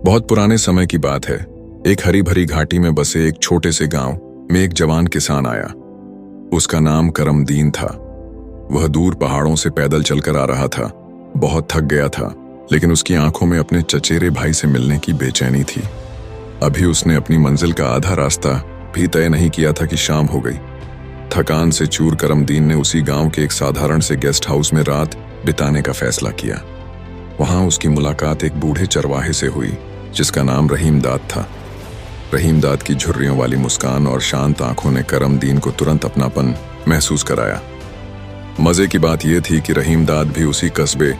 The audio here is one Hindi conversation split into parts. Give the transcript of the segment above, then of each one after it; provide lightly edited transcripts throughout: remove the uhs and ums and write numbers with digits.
बहुत पुराने समय की बात है। एक हरी भरी घाटी में बसे एक छोटे से गांव में एक जवान किसान आया। उसका नाम करमदीन था। वह दूर पहाड़ों से पैदल चलकर आ रहा था। बहुत थक गया था, लेकिन उसकी आंखों में अपने चचेरे भाई से मिलने की बेचैनी थी। अभी उसने अपनी मंजिल का आधा रास्ता भी तय नहीं किया था कि शाम हो गई। थकान से चूर करमदीन ने उसी गांव के एक साधारण से गेस्ट हाउस में रात बिताने का फैसला किया। वहां उसकी मुलाकात एक बूढ़े चरवाहे से हुई जिसका नाम रहीमदाद था। रहीमदाद की झुर्रियों वाली मुस्कान और शांत आंखों ने करमदीन को तुरंत अपनापन महसूस कराया। मजे की बात यह थी कि रहीमदाद भी उसी कस्बे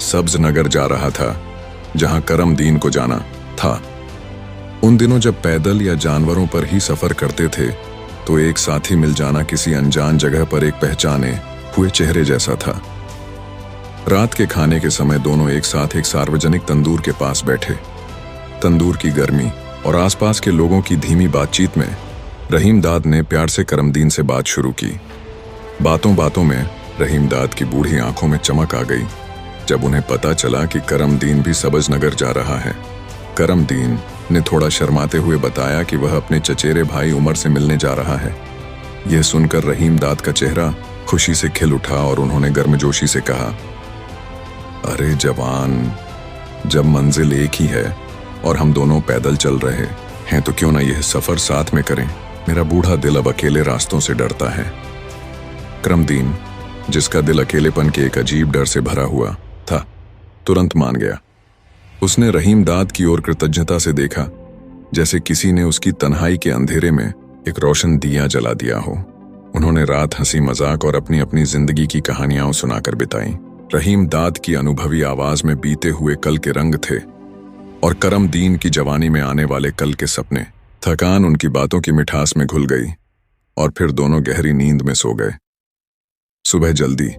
सब्ज नगर जा रहा था जहां करमदीन को जाना था। उन दिनों जब पैदल या जानवरों पर ही सफर करते थे तो एक साथी मिल जाना किसी अनजान जगह पर एक पहचाने हुए चेहरे जैसा था। रात के खाने के समय दोनों एक साथ एक सार्वजनिक तंदूर के पास बैठे। तंदूर की गर्मी और आसपास के लोगों की धीमी बातचीत में रहीमदाद ने प्यार से करमदीन से बात शुरू की। बातों बातों में रहीमदाद की बूढ़ी आंखों में चमक आ गई जब उन्हें पता चला कि करमदीन भी सब्ज नगर जा रहा है। करमदीन ने थोड़ा शर्माते हुए बताया कि वह अपने चचेरे भाई उमर से मिलने जा रहा है। यह सुनकर रहीमदाद का चेहरा खुशी से खिल उठा और उन्होंने गर्मजोशी से कहा, अरे जवान, जब मंजिल एक ही है और हम दोनों पैदल चल रहे हैं तो क्यों ना यह सफर साथ में करें। मेरा बूढ़ा दिल अब अकेले रास्तों से डरता है। करमदीन, जिसका दिल अकेलेपन के एक अजीब डर से भरा हुआ था, तुरंत मान गया। उसने रहीमदाद की ओर कृतज्ञता से देखा, जैसे किसी ने उसकी तन्हाई के अंधेरे में एक रोशन दिया जला दिया हो। उन्होंने रात हंसी मजाक और अपनी अपनी जिंदगी की कहानियां सुनाकर बिताई। रहीमदाद की अनुभवी आवाज में बीते हुए कल के रंग थे और करमदीन की जवानी में आने वाले कल के सपने। थकान उनकी बातों की मिठास में घुल गई और फिर दोनों गहरी नींद में सो गए। सुबह जल्दी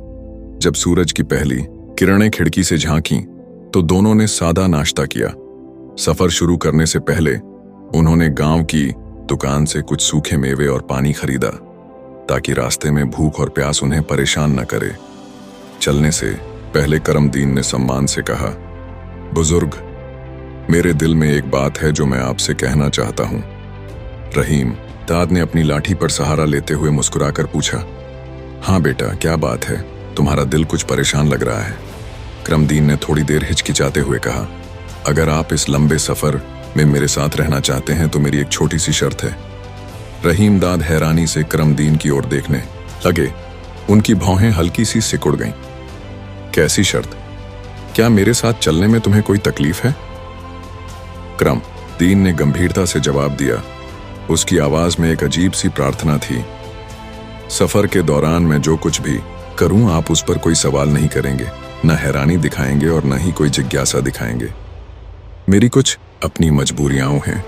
जब सूरज की पहली किरणें खिड़की से झांकी तो दोनों ने सादा नाश्ता किया। सफर शुरू करने से पहले उन्होंने गांव की दुकान से कुछ सूखे मेवे और पानी खरीदा ताकि रास्ते में भूख और प्यास उन्हें परेशान न करे। चलने से पहले करमदीन ने सम्मान से कहा, बुजुर्ग, मेरे दिल में एक बात है जो मैं आपसे कहना चाहता हूं। रहीमदाद ने अपनी लाठी पर सहारा लेते हुए मुस्कुराकर पूछा, हाँ बेटा, क्या बात है? तुम्हारा दिल कुछ परेशान लग रहा है। करमदीन ने थोड़ी देर हिचकिचाते हुए कहा, अगर आप इस लंबे सफर में मेरे साथ रहना चाहते हैं तो मेरी एक छोटी सी शर्त है। रहीमदाद हैरानी से करमदीन की ओर देखने लगे। उनकी भौहें हल्की सी सिकुड़ गईं। कैसी शर्त? क्या मेरे साथ चलने में तुम्हें कोई तकलीफ है? करमदीन ने गंभीरता से जवाब दिया। उसकी आवाज में एक अजीब सी प्रार्थना थी। सफर के दौरान मैं जो कुछ भी करूं आप उस पर कोई सवाल नहीं करेंगे, न हैरानी दिखाएंगे और न ही कोई जिज्ञासा दिखाएंगे। मेरी कुछ अपनी मजबूरियां हैं।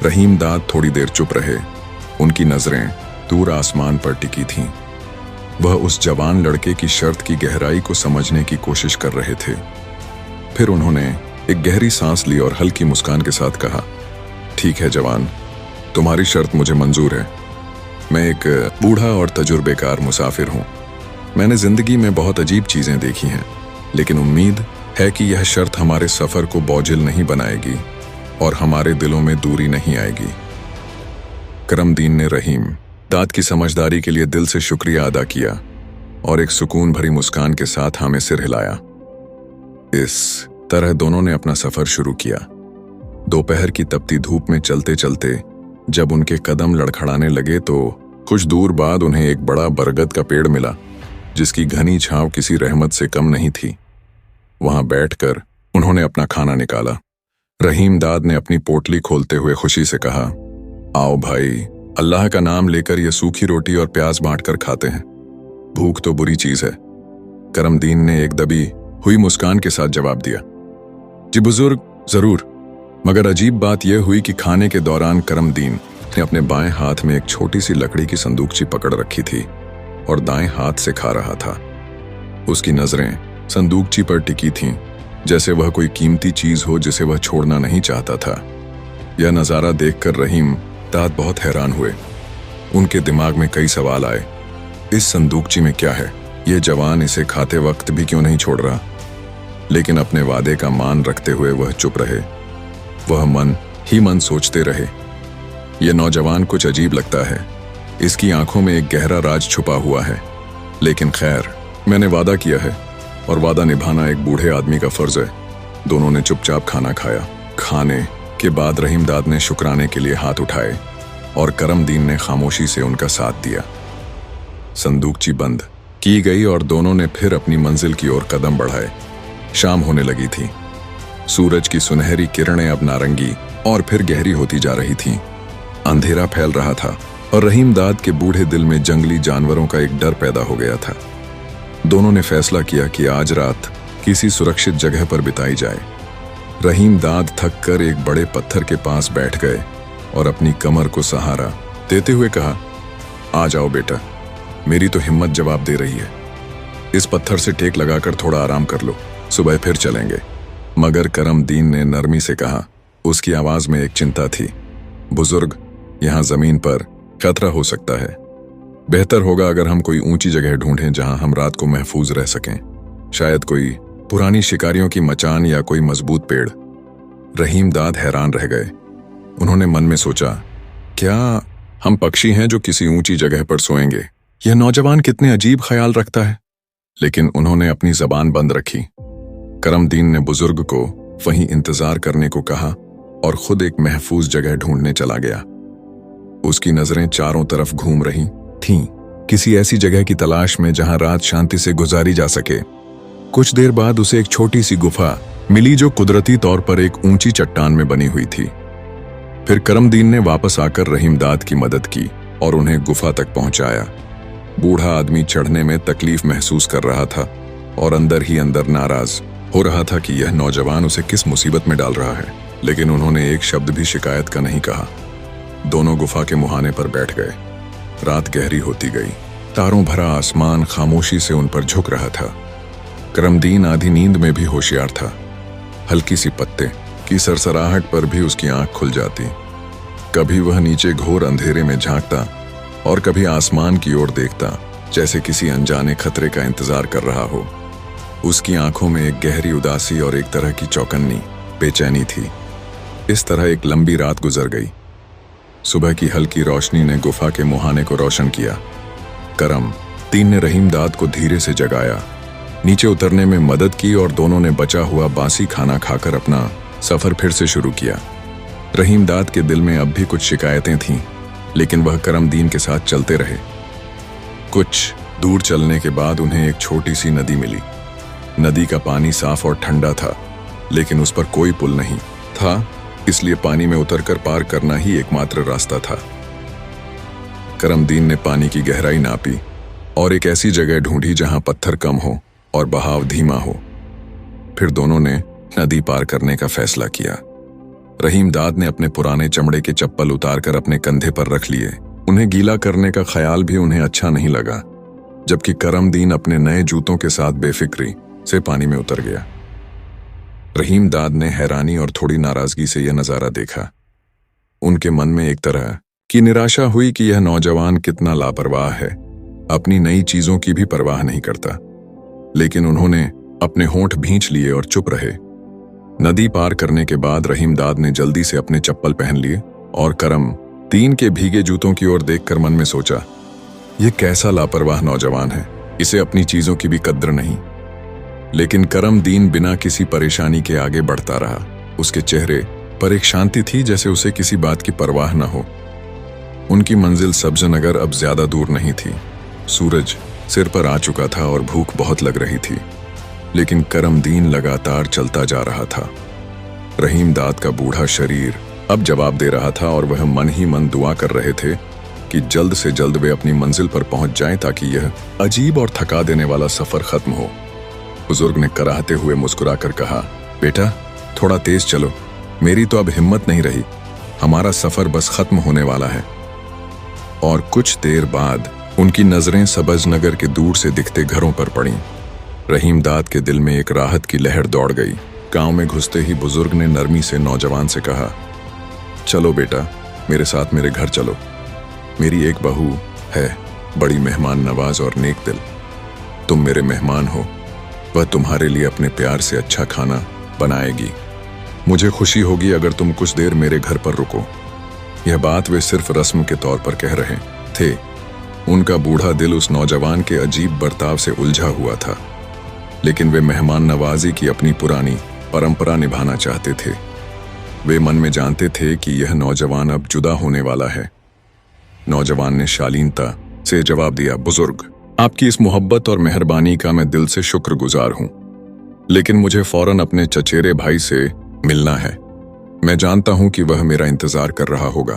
रहीमदाद थोड़ी देर चुप रहे। उनकी नजरें दूर आसमान पर टिकी थीं। वह उस जवान लड़के की शर्त की गहराई को समझने की कोशिश कर रहे थे। फिर उन्होंने एक गहरी सांस ली और हल्की मुस्कान के साथ कहा, ठीक है जवान, तुम्हारी शर्त मुझे मंजूर है। मैं एक बूढ़ा और तजुर्बेकार मुसाफिर हूं। मैंने जिंदगी में बहुत अजीब चीजें देखी हैं, लेकिन उम्मीद है कि यह शर्त हमारे सफर को बोझिल नहीं बनाएगी और हमारे दिलों में दूरी नहीं आएगी। करमदीन ने रहीमदाद की समझदारी के लिए दिल से शुक्रिया अदा किया और एक सुकून भरी मुस्कान के साथ हमें सिर हिलाया। इस तरह दोनों ने अपना सफर शुरू किया। दोपहर की तपती धूप में चलते चलते जब उनके कदम लड़खड़ाने लगे तो कुछ दूर बाद उन्हें एक बड़ा बरगद का पेड़ मिला जिसकी घनी छांव किसी रहमत से कम नहीं थी। वहां बैठकर उन्होंने अपना खाना निकाला। रहीमदाद ने अपनी पोटली खोलते हुए खुशी से कहा, आओ भाई, अल्लाह का नाम लेकर यह सूखी रोटी और प्याज बांटकर खाते हैं। भूख तो बुरी चीज है। करमदीन ने एक दबी हुई मुस्कान के साथ जवाब दिया, जी बुजुर्ग, जरूर। मगर अजीब बात यह हुई कि खाने के दौरान करमदीन ने अपने बाएं हाथ में एक छोटी सी लकड़ी की संदूकची पकड़ रखी थी और दाएं हाथ से खा रहा था। उसकी नजरें संदूकची पर टिकी थीं, जैसे वह कोई कीमती चीज हो जिसे वह छोड़ना नहीं चाहता था। यह नजारा देखकर रहीमदाद बहुत हैरान हुए। उनके दिमाग में कई सवाल आए। इस संदूकची में क्या है? यह जवान इसे खाते वक्त भी क्यों नहीं छोड़ रहा? लेकिन अपने वादे का मान रखते हुए वह चुप रहे। वह मन ही मन सोचते रहे, यह नौजवान कुछ अजीब लगता है, इसकी आंखों में एक गहरा राज छुपा हुआ है। लेकिन खैर, मैंने वादा किया है और वादा निभाना एक बूढ़े आदमी का फर्ज है। दोनों ने चुपचाप खाना खाया। खाने के बाद रहीमदाद ने शुक्राने के लिए हाथ उठाए और करमदीन ने खामोशी से उनका साथ दिया। संदूकची बंद की गई और दोनों ने फिर अपनी मंजिल की ओर कदम बढ़ाए। शाम होने लगी थी। सूरज की सुनहरी किरणें अब नारंगी और फिर गहरी होती जा रही थीं। अंधेरा फैल रहा था और रहीमदाद के बूढ़े दिल में जंगली जानवरों का एक डर पैदा हो गया था। दोनों ने फैसला किया कि आज रात किसी सुरक्षित जगह पर बिताई जाए। रहीमदाद थक कर एक बड़े पत्थर के पास बैठ गए और अपनी कमर को सहारा देते हुए कहा, आ जाओ बेटा, मेरी तो हिम्मत जवाब दे रही है। इस पत्थर से टेक लगाकर थोड़ा आराम कर लो, सुबह फिर चलेंगे। मगर करमदीन ने नरमी से कहा। उसकी आवाज में एक चिंता थी। बुजुर्ग, यहां जमीन पर खतरा हो सकता है। बेहतर होगा अगर हम कोई ऊंची जगह ढूंढें जहां हम रात को महफूज रह सकें। शायद कोई पुरानी शिकारियों की मचान या कोई मजबूत पेड़। रहीमदाद हैरान रह गए। उन्होंने मन में सोचा, क्या हम पक्षी हैं जो किसी ऊंची जगह पर सोएंगे? यह नौजवान कितने अजीब ख्याल रखता है। लेकिन उन्होंने अपनी जबान बंद रखी। करमदीन ने बुजुर्ग को वहीं इंतजार करने को कहा और खुद एक महफूज जगह ढूंढने चला गया। उसकी नजरें चारों तरफ घूम रही थीं, किसी ऐसी जगह की तलाश में जहां रात शांति से गुजारी जा सके। कुछ देर बाद उसे एक छोटी सी गुफा मिली जो कुदरती तौर पर एक ऊंची चट्टान में बनी हुई थी। फिर करमदीन ने वापस आकर रहीमदाद की मदद की और उन्हें गुफा तक पहुंचाया। बूढ़ा आदमी चढ़ने में तकलीफ महसूस कर रहा था और अंदर ही अंदर नाराज हो रहा था कि यह नौजवान उसे किस मुसीबत में डाल रहा है। लेकिन उन्होंने एक शब्द भी शिकायत का नहीं कहा। दोनों गुफा के मुहाने पर बैठ गए। रात गहरी होती गई। तारों भरा आसमान खामोशी से उन पर झुक रहा था। करमदीन आधी नींद में भी होशियार था। हल्की सी पत्ते की सरसराहट पर भी उसकी आंख खुल जाती। कभी वह नीचे घोर अंधेरे में झांकता और कभी आसमान की ओर देखता, जैसे किसी अनजाने खतरे का इंतजार कर रहा हो। उसकी आंखों में एक गहरी उदासी और एक तरह की चौकन्नी बेचैनी थी। इस तरह एक लंबी रात गुजर गई। सुबह की हल्की रोशनी ने गुफा के मुहाने को रोशन किया। करमदीन ने रहीमदाद को धीरे से जगाया, नीचे उतरने में मदद की और दोनों ने बचा हुआ बासी खाना खाकर अपना सफर फिर से शुरू किया। रहीमदाद के दिल में अब भी कुछ शिकायतें थीं, लेकिन वह करमदीन के साथ चलते रहे। कुछ दूर चलने के बाद उन्हें एक छोटी सी नदी मिली। नदी का पानी साफ और ठंडा था, लेकिन उस पर कोई पुल नहीं था, इसलिए पानी में उतरकर पार करना ही एकमात्र रास्ता था। करमदीन ने पानी की गहराई नापी और एक ऐसी जगह ढूंढी जहां पत्थर कम हो और बहाव धीमा हो। फिर दोनों ने नदी पार करने का फैसला किया। रहीमदाद ने अपने पुराने चमड़े के चप्पल उतारकर अपने कंधे पर रख लिए। उन्हें गीला करने का ख्याल भी उन्हें अच्छा नहीं लगा, जबकि करमदीन अपने नए जूतों के साथ बेफिक्री से पानी में उतर गया। रहीमदाद ने हैरानी और थोड़ी नाराजगी से यह नजारा देखा। उनके मन में एक तरह की निराशा हुई कि यह नौजवान कितना लापरवाह है, अपनी नई चीजों की भी परवाह नहीं करता। लेकिन उन्होंने अपने होंठ भींच लिए और चुप रहे। नदी पार करने के बाद रहीमदाद ने जल्दी से अपने चप्पल पहन लिए और करमदीन के भीगे जूतों की ओर देखकर मन में सोचा, यह कैसा लापरवाह नौजवान है, इसे अपनी चीजों की भी कद्र नहीं। लेकिन करमदीन बिना किसी परेशानी के आगे बढ़ता रहा। उसके चेहरे पर एक शांति थी, जैसे उसे किसी बात की परवाह न हो। उनकी मंजिल सब्जनगर अब ज्यादा दूर नहीं थी। सूरज सिर पर आ चुका था और भूख बहुत लग रही थी, लेकिन करमदीन लगातार चलता जा रहा था। रहीमदाद का बूढ़ा शरीर अब जवाब दे रहा था और वह मन ही मन दुआ कर रहे थे कि जल्द से जल्द वे अपनी मंजिल पर पहुंच जाएं ताकि यह अजीब और थका देने वाला सफर खत्म हो। बुजुर्ग ने कराहते हुए मुस्कुराकर कहा, बेटा थोड़ा तेज चलो, मेरी तो अब हिम्मत नहीं रही, हमारा सफर बस खत्म होने वाला है। और कुछ देर बाद उनकी नजरें सब्जनगर के दूर से दिखते घरों पर पड़ीं। रहीमदाद के दिल में एक राहत की लहर दौड़ गई। गांव में घुसते ही बुजुर्ग ने नरमी से नौजवान से कहा, चलो बेटा, मेरे साथ मेरे घर चलो। मेरी एक बहू है, बड़ी मेहमान नवाज और नेक दिल। तुम मेरे मेहमान हो, वह तुम्हारे लिए अपने प्यार से अच्छा खाना बनाएगी। मुझे खुशी होगी अगर तुम कुछ देर मेरे घर पर रुको। यह बात वे सिर्फ रस्म के तौर पर कह रहे थे। उनका बूढ़ा दिल उस नौजवान के अजीब बर्ताव से उलझा हुआ था, लेकिन वे मेहमान नवाजी की अपनी पुरानी परंपरा निभाना चाहते थे। वे मन में जानते थे कि यह नौजवान अब जुदा होने वाला है। नौजवान ने शालीनता से जवाब दिया, बुजुर्ग, आपकी इस मोहब्बत और मेहरबानी का मैं दिल से शुक्रगुजार हूं, लेकिन मुझे फौरन अपने चचेरे भाई से मिलना है। मैं जानता हूं कि वह मेरा इंतजार कर रहा होगा।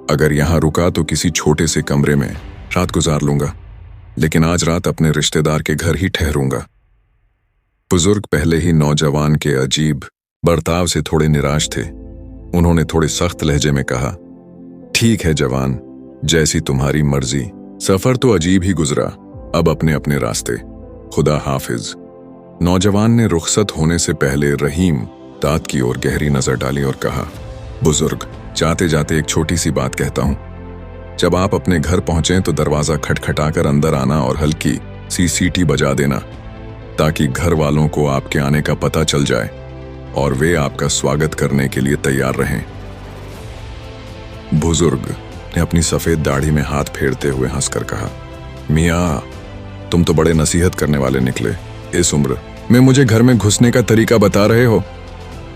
अगर यहां रुका तो किसी छोटे से कमरे में रात गुजार लूंगा, लेकिन आज रात अपने रिश्तेदार के घर ही ठहरूंगा। बुजुर्ग पहले ही नौजवान के अजीब बर्ताव से थोड़े निराश थे। उन्होंने थोड़े सख्त लहजे में कहा, ठीक है जवान, जैसी तुम्हारी मर्जी। सफर तो अजीब ही गुजरा, अब अपने अपने रास्ते। खुदा हाफिज। नौजवान ने रुखसत होने से पहले रहीम दाद की ओर गहरी नजर डाली और कहा, बुजुर्ग, जाते जाते एक छोटी सी बात कहता हूं। जब आप अपने घर पहुंचे तो दरवाजा खटखटाकर अंदर आना और हल्की सी सीटी बजा देना, ताकि घर वालों को आपके आने का पता चल जाए और वे आपका स्वागत करने के लिए तैयार रहें। बुजुर्ग ने अपनी सफेद दाढ़ी में हाथ फेरते हुए हंसकर कहा, मियाँ, तुम तो बड़े नसीहत करने वाले निकले। इस उम्र में मुझे घर में घुसने का तरीका बता रहे हो।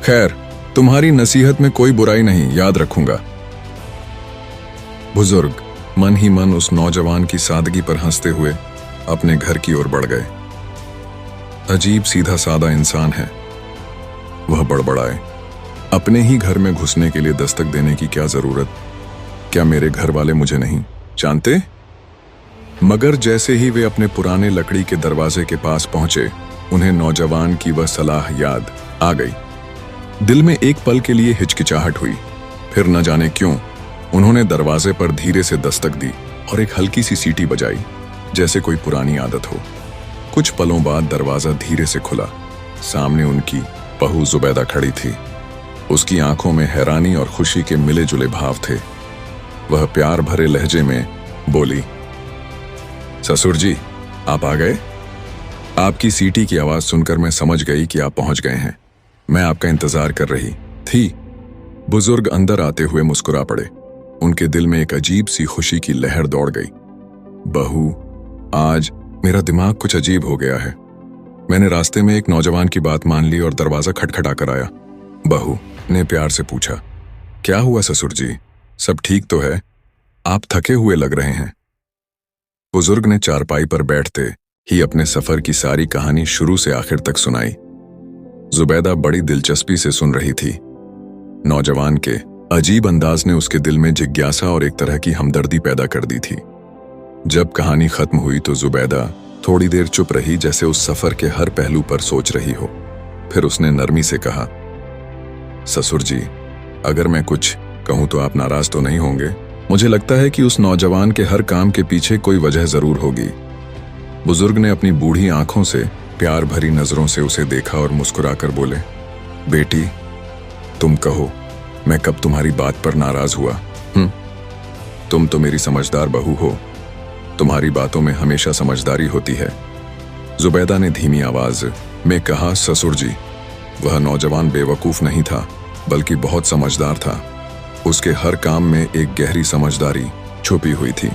खैर, तुम्हारी नसीहत में कोई बुराई नहीं, याद रखूंगा। बुजुर्ग मन ही मन उस नौजवान की सादगी पर हंसते हुए अपने घर की ओर बढ़ गए। अजीब सीधा सादा इंसान है, वह बड़बड़ाए, अपने ही घर में घुसने के लिए दस्तक देने की क्या जरूरत? क्या मेरे घर वाले मुझे नहीं जानते? मगर जैसे ही वे अपने पुराने लकड़ी के दरवाजे के पास पहुंचे, उन्हें नौजवान की वह सलाह याद आ गई। दिल में एक पल के लिए हिचकिचाहट हुई, फिर न जाने क्यों उन्होंने दरवाजे पर धीरे से दस्तक दी और एक हल्की सी सीटी बजाई, जैसे कोई पुरानी आदत हो। कुछ पलों बाद दरवाजा धीरे से खुला। सामने उनकी बहू जुबैदा खड़ी थी। उसकी आंखों में हैरानी और खुशी के मिले जुले भाव थे। वह प्यार भरे लहजे में बोली, ससुर जी, आप आ गए? आपकी सीटी की आवाज सुनकर मैं समझ गई कि आप पहुंच गए हैं। मैं आपका इंतजार कर रही थी। बुजुर्ग अंदर आते हुए मुस्कुरा पड़े। उनके दिल में एक अजीब सी खुशी की लहर दौड़ गई। बहू, आज मेरा दिमाग कुछ अजीब हो गया है। मैंने रास्ते में एक नौजवान की बात मान ली और दरवाजा खटखटा कर आया। बहू ने प्यार से पूछा, क्या हुआ ससुर जी, सब ठीक तो है? आप थके हुए लग रहे हैं। बुजुर्ग ने चारपाई पर बैठते ही अपने सफर की सारी कहानी शुरू से आखिर तक सुनाई। जुबैदा बड़ी दिलचस्पी से सुन रही थी। नौजवान के अजीब अंदाज ने उसके दिल में जिज्ञासा और एक तरह की हमदर्दी पैदा कर दी थी। जब कहानी खत्म हुई तो जुबैदा थोड़ी देर चुप रही, जैसे उस सफर के हर पहलू पर सोच रही हो। फिर उसने नरमी से कहा, ससुर जी, अगर मैं कुछ कहूं तो आप नाराज तो नहीं होंगे? मुझे लगता है कि उस नौजवान के हर काम के पीछे कोई वजह जरूर होगी। बुजुर्ग ने अपनी बूढ़ी आंखों से प्यार भरी नजरों से उसे देखा और मुस्कुराकर बोले, बेटी, तुम कहो, मैं कब तुम्हारी बात पर नाराज हुआ? तुम तो मेरी समझदार बहू हो। तुम्हारी बातों में हमेशा समझदारी होती है। जुबैदा ने धीमी आवाज में कहा, ससुर जी, वह नौजवान बेवकूफ नहीं था, बल्कि बहुत समझदार था। उसके हर काम में एक गहरी समझदारी छुपी हुई थी।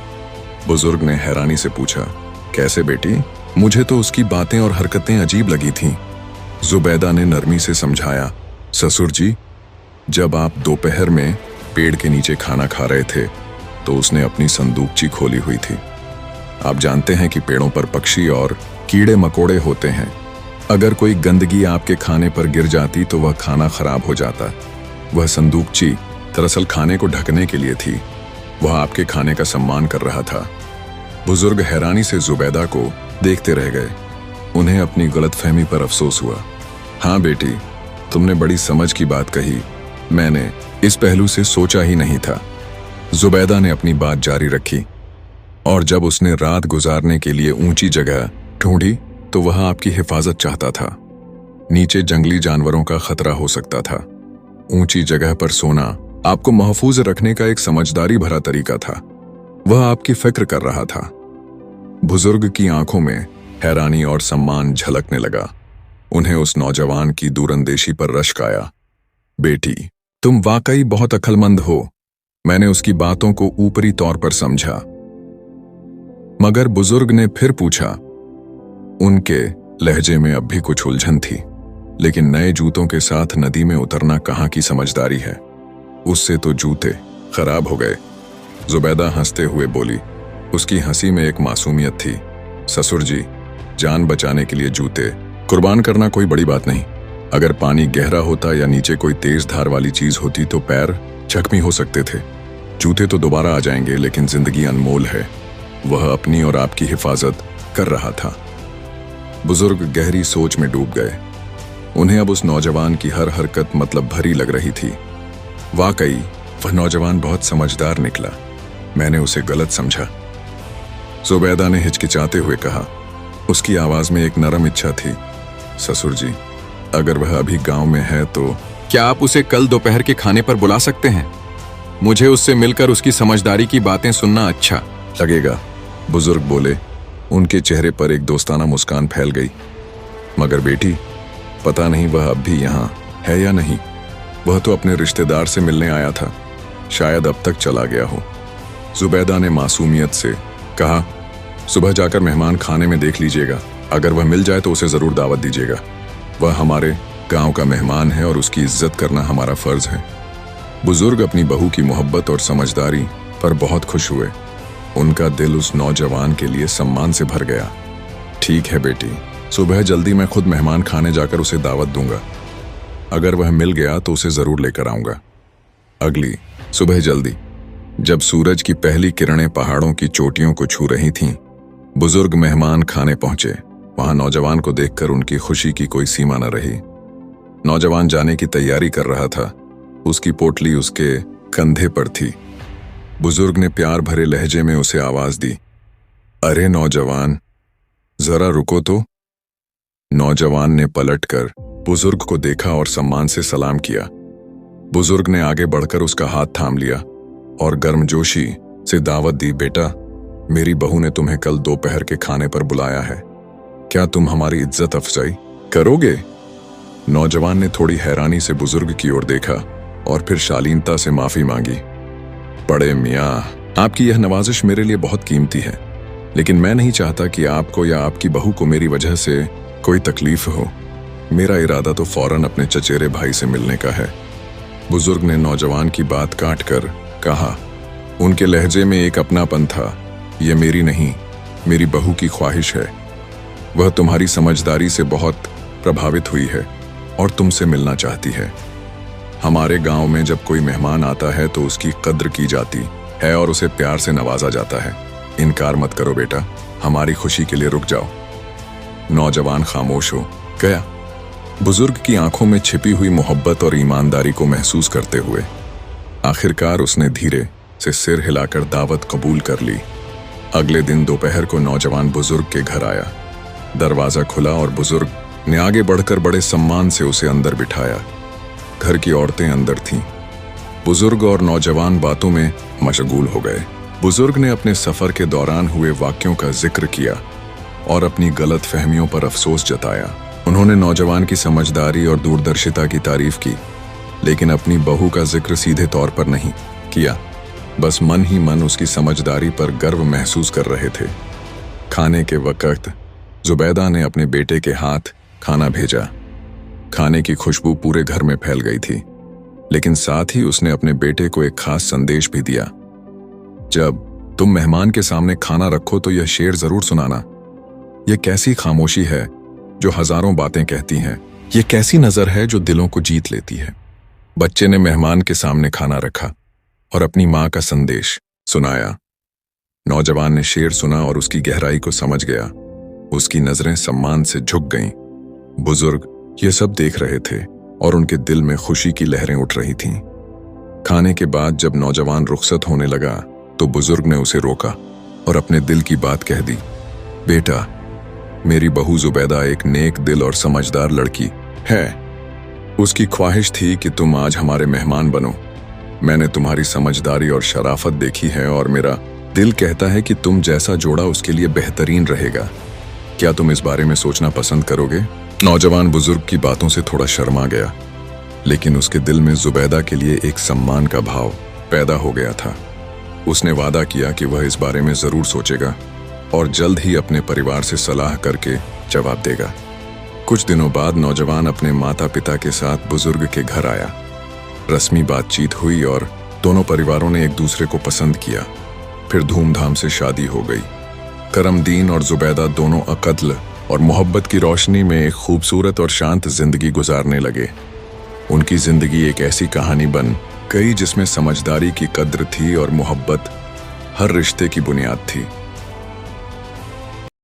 बुजुर्ग ने हैरानी से पूछा, कैसे बेटी? मुझे तो उसकी बातें और हरकतें अजीब लगी थीं। जुबैदा ने नरमी से समझाया, ससुर जी, जब आप दोपहर में पेड़ के नीचे खाना खा रहे थे तो उसने अपनी संदूकची खोली हुई थी। आप जानते हैं कि पेड़ों पर पक्षी और कीड़े मकोड़े होते हैं। अगर कोई गंदगी आपके खाने पर गिर जाती तो वह खाना खराब हो जाता। वह संदूकची दरअसल खाने को ढकने के लिए थी। वह आपके खाने का सम्मान कर रहा था। बुजुर्ग हैरानी से जुबैदा को देखते रह गए। उन्हें अपनी गलतफहमी पर अफसोस हुआ। हाँ बेटी, तुमने बड़ी समझ की बात कही। मैंने इस पहलू से सोचा ही नहीं था। जुबैदा ने अपनी बात जारी रखी, और जब उसने रात गुजारने के लिए ऊंची जगह ढूंढी तो वह आपकी हिफाजत चाहता था। नीचे जंगली जानवरों का खतरा हो सकता था। ऊंची जगह पर सोना आपको महफूज रखने का एक समझदारी भरा तरीका था। वह आपकी फिक्र कर रहा था। बुजुर्ग की आंखों में हैरानी और सम्मान झलकने लगा। उन्हें उस नौजवान की दूरंदेशी पर रश्क आया। बेटी, तुम वाकई बहुत अक्लमंद हो। मैंने उसकी बातों को ऊपरी तौर पर समझा। मगर बुजुर्ग ने फिर पूछा। उनके लहजे में अब भी कुछ उलझन थी। लेकिन नए जूतों के साथ नदी में उतरना कहाँ की समझदारी है। उससे तो जूते खराब हो गए। जुबैदा हंसते हुए बोली। उसकी हंसी में एक मासूमियत थी। ससुर जी, जान बचाने के लिए जूते कुर्बान करना कोई बड़ी बात नहीं। अगर पानी गहरा होता या नीचे कोई तेज धार वाली चीज होती तो पैर जख्मी हो सकते थे। जूते तो दोबारा आ जाएंगे, लेकिन जिंदगी अनमोल है। वह अपनी और आपकी हिफाजत कर रहा था। बुजुर्ग गहरी सोच में डूब गए। उन्हें अब उस नौजवान की हर हरकत मतलब भरी लग रही थी। वाकई वह नौजवान बहुत समझदार निकला। मैंने उसे गलत समझा। जुबैदा ने हिचकिचाते हुए कहा। उसकी आवाज में एक नरम इच्छा थी। ससुर जी, अगर वह अभी गांव में है तो क्या आप उसे कल दोपहर के खाने पर बुला सकते हैं? मुझे उससे मिलकर उसकी समझदारी की बातें सुनना अच्छा लगेगा, बुजुर्ग बोले। उनके चेहरे पर एक दोस्ताना मुस्कान फैल गई। मगर बेटी, पता नहीं वह अब भी यहाँ है या नहीं। वह तो अपने रिश्तेदार से मिलने आया था। शायद अब तक चला गया हो। जुबैदा ने मासूमियत से कहा। सुबह जाकर मेहमान खाने में देख लीजिएगा। अगर वह मिल जाए तो उसे जरूर दावत दीजिएगा। वह हमारे गांव का मेहमान है और उसकी इज्जत करना हमारा फर्ज है। बुजुर्ग अपनी बहू की मोहब्बत और समझदारी पर बहुत खुश हुए। उनका दिल उस नौजवान के लिए सम्मान से भर गया। ठीक है बेटी, सुबह जल्दी मैं खुद मेहमान खाने जाकर उसे दावत दूंगा। अगर वह मिल गया तो उसे जरूर लेकर आऊंगा। अगली सुबह जल्दी, जब सूरज की पहली किरणें पहाड़ों की चोटियों को छू रही थीं, बुजुर्ग मेहमान खाने पहुंचे। वहां नौजवान को देखकर उनकी खुशी की कोई सीमा न रही। नौजवान जाने की तैयारी कर रहा था। उसकी पोटली उसके कंधे पर थी। बुजुर्ग ने प्यार भरे लहजे में उसे आवाज दी। अरे नौजवान, जरा रुको तो। नौजवान ने पलटकर बुजुर्ग को देखा और सम्मान से सलाम किया। बुजुर्ग ने आगे बढ़कर उसका हाथ थाम लिया और गर्मजोशी से दावत दी। बेटा, मेरी बहू ने तुम्हें कल दोपहर के खाने पर बुलाया है। क्या तुम हमारी इज्जत अफजाई करोगे? नौजवान ने थोड़ी हैरानी से बुजुर्ग की ओर देखा और फिर शालीनता से माफी मांगी। बड़े मियाँ, आपकी यह नवाजिश मेरे लिए बहुत कीमती है, लेकिन मैं नहीं चाहता कि आपको या आपकी बहू को मेरी वजह से कोई तकलीफ हो। मेरा इरादा तो फौरन अपने चचेरे भाई से मिलने का है। बुजुर्ग ने नौजवान की बात काट कर कहा। उनके लहजे में एक अपनापन था। यह मेरी नहीं, मेरी बहू की ख्वाहिश है। वह तुम्हारी समझदारी से बहुत प्रभावित हुई है और तुमसे मिलना चाहती है। हमारे गांव में जब कोई मेहमान आता है तो उसकी कद्र की जाती है और उसे प्यार से नवाजा जाता है। इनकार मत करो बेटा, हमारी खुशी के लिए रुक जाओ। नौजवान खामोश हो गया, बुजुर्ग की आंखों में छिपी हुई मोहब्बत और ईमानदारी को महसूस करते हुए। आखिरकार उसने धीरे से सिर हिलाकर दावत कबूल कर ली। अगले दिन दोपहर को नौजवान बुजुर्ग के घर आया। दरवाजा खुला और बुजुर्ग ने आगे बढ़कर बड़े सम्मान से उसे अंदर बिठाया। घर की औरतें अंदर थीं। बुजुर्ग और नौजवान बातों में मशगूल हो गए। बुजुर्ग ने अपने सफर के दौरान हुए वाक्यों का जिक्र किया और अपनी गलत फहमियों पर अफसोस जताया। उन्होंने नौजवान की समझदारी और दूरदर्शिता की तारीफ की, लेकिन अपनी बहू का जिक्र सीधे तौर पर नहीं किया। बस मन ही मन उसकी समझदारी पर गर्व महसूस कर रहे थे। खाने के वक्त जुबैदा ने अपने बेटे के हाथ खाना भेजा। खाने की खुशबू पूरे घर में फैल गई थी, लेकिन साथ ही उसने अपने बेटे को एक खास संदेश भी दिया। जब तुम मेहमान के सामने खाना रखो तो यह शेर जरूर सुनाना। यह कैसी खामोशी है जो हजारों बातें कहती हैं। यह कैसी नजर है जो दिलों को जीत लेती है। बच्चे ने मेहमान के सामने खाना रखा और अपनी मां का संदेश सुनाया। नौजवान ने शेर सुना और उसकी गहराई को समझ गया। उसकी नजरें सम्मान से झुक गईं। बुजुर्ग ये सब देख रहे थे और उनके दिल में खुशी की लहरें उठ रही थीं। खाने के बाद जब नौजवान रुखसत होने लगा तो बुजुर्ग ने उसे रोका और अपने दिल की बात कह दी। बेटा, मेरी बहू जुबैदा एक नेक दिल और समझदार लड़की है। उसकी ख्वाहिश थी कि तुम आज हमारे मेहमान बनो। मैंने तुम्हारी समझदारी और शराफत देखी है और मेरा दिल कहता है कि तुम जैसा जोड़ा उसके लिए बेहतरीन रहेगा। क्या तुम इस बारे में सोचना पसंद करोगे? नौजवान बुजुर्ग की बातों से थोड़ा शर्मा गया, लेकिन उसके दिल में जुबैदा के लिए एक सम्मान का भाव पैदा हो गया था। उसने वादा किया कि वह इस बारे में जरूर सोचेगा और जल्द ही अपने परिवार से सलाह करके जवाब देगा। कुछ दिनों बाद नौजवान अपने माता पिता के साथ बुजुर्ग के घर आया। रस्मी बातचीत हुई और दोनों परिवारों ने एक दूसरे को पसंद किया। फिर धूमधाम से शादी हो गई। करमदीन और जुबैदा दोनों अकद्ल और मोहब्बत की रोशनी में एक खूबसूरत और शांत जिंदगी गुजारने लगे। उनकी जिंदगी एक ऐसी कहानी बन गई जिसमें समझदारी की कद्र थी और मोहब्बत हर रिश्ते की बुनियाद थी।